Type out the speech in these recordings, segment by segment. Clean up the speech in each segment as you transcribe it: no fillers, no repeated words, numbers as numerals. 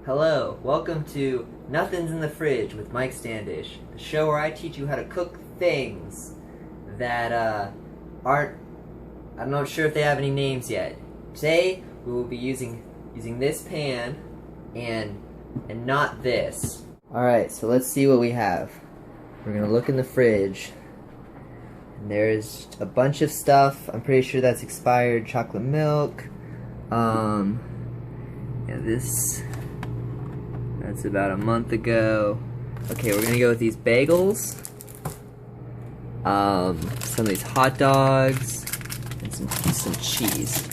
Hello, welcome to Nothing's in the Fridge with Mike Standish, the show where I teach you how to cook things that aren't, I'm not sure if they have any names yet. Today we will be using this pan and not this. Alright, so let's see what we have. We're gonna look in the fridge. And there's a bunch of stuff. I'm pretty sure that's expired chocolate milk. Yeah, that's about a month ago. Okay, we're gonna go with these bagels. Some of these hot dogs, and some cheese.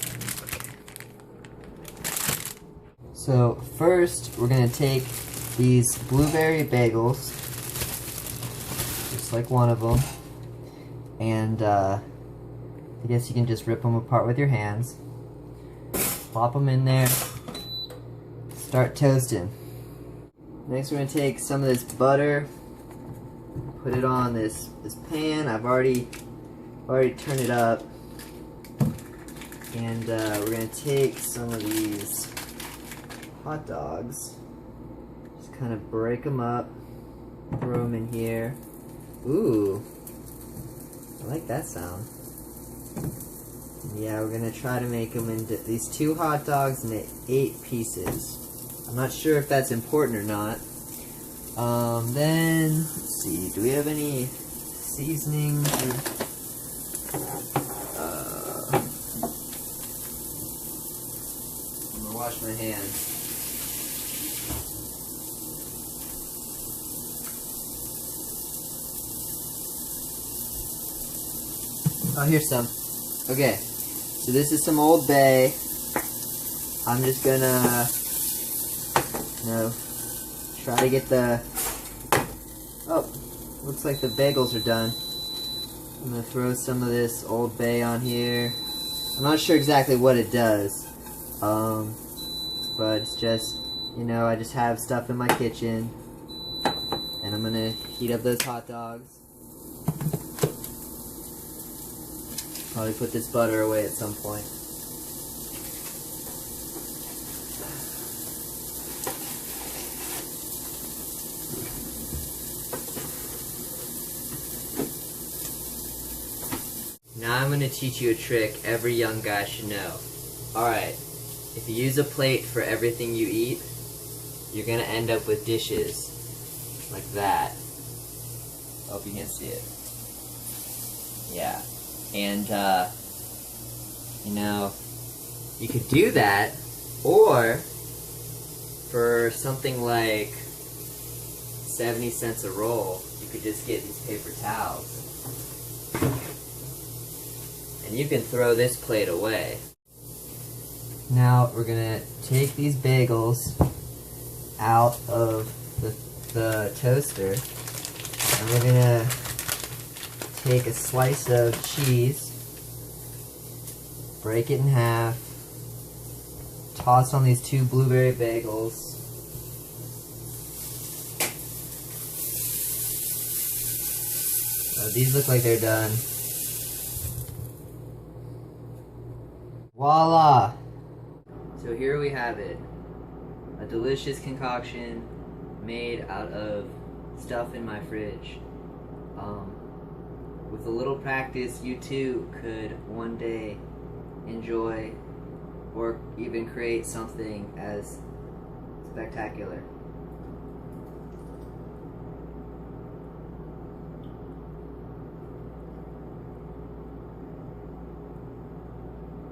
So first, we're gonna take these blueberry bagels, just like one of them, and I guess you can just rip them apart with your hands. Plop them in there. Start toasting. Next, we're gonna take some of this butter, put it on this pan. I've already turned it up, and we're gonna take some of these hot dogs, just kind of break them up, throw them in here. Ooh, I like that sound. Yeah, we're gonna try to make them into these 2 hot dogs into 8 pieces. I'm not sure if that's important or not. Then, let's see, do we have any seasonings? I'm gonna wash my hands. Oh, here's some. Okay, so this is some Old Bay. I'm just gonna, try to get the, oh, looks like the bagels are done. I'm gonna throw some of this Old Bay on here. I'm not sure exactly what it does, but it's just, I just have stuff in my kitchen, and I'm gonna heat up those hot dogs. Probably put this butter away at some point. Now I'm going to teach you a trick every young guy should know. Alright, if you use a plate for everything you eat, you're going to end up with dishes like that. I hope you can see it. Yeah. And, you could do that, or for something like 70 cents a roll, you could just get these paper towels. And you can throw this plate away. Now we're gonna take these bagels out of the toaster, and we're gonna take a slice of cheese, break it in half, toss on these 2 blueberry bagels. These look like they're done. Voila! So here we have it. A delicious concoction made out of stuff in my fridge. With a little practice, you too could one day enjoy or even create something as spectacular.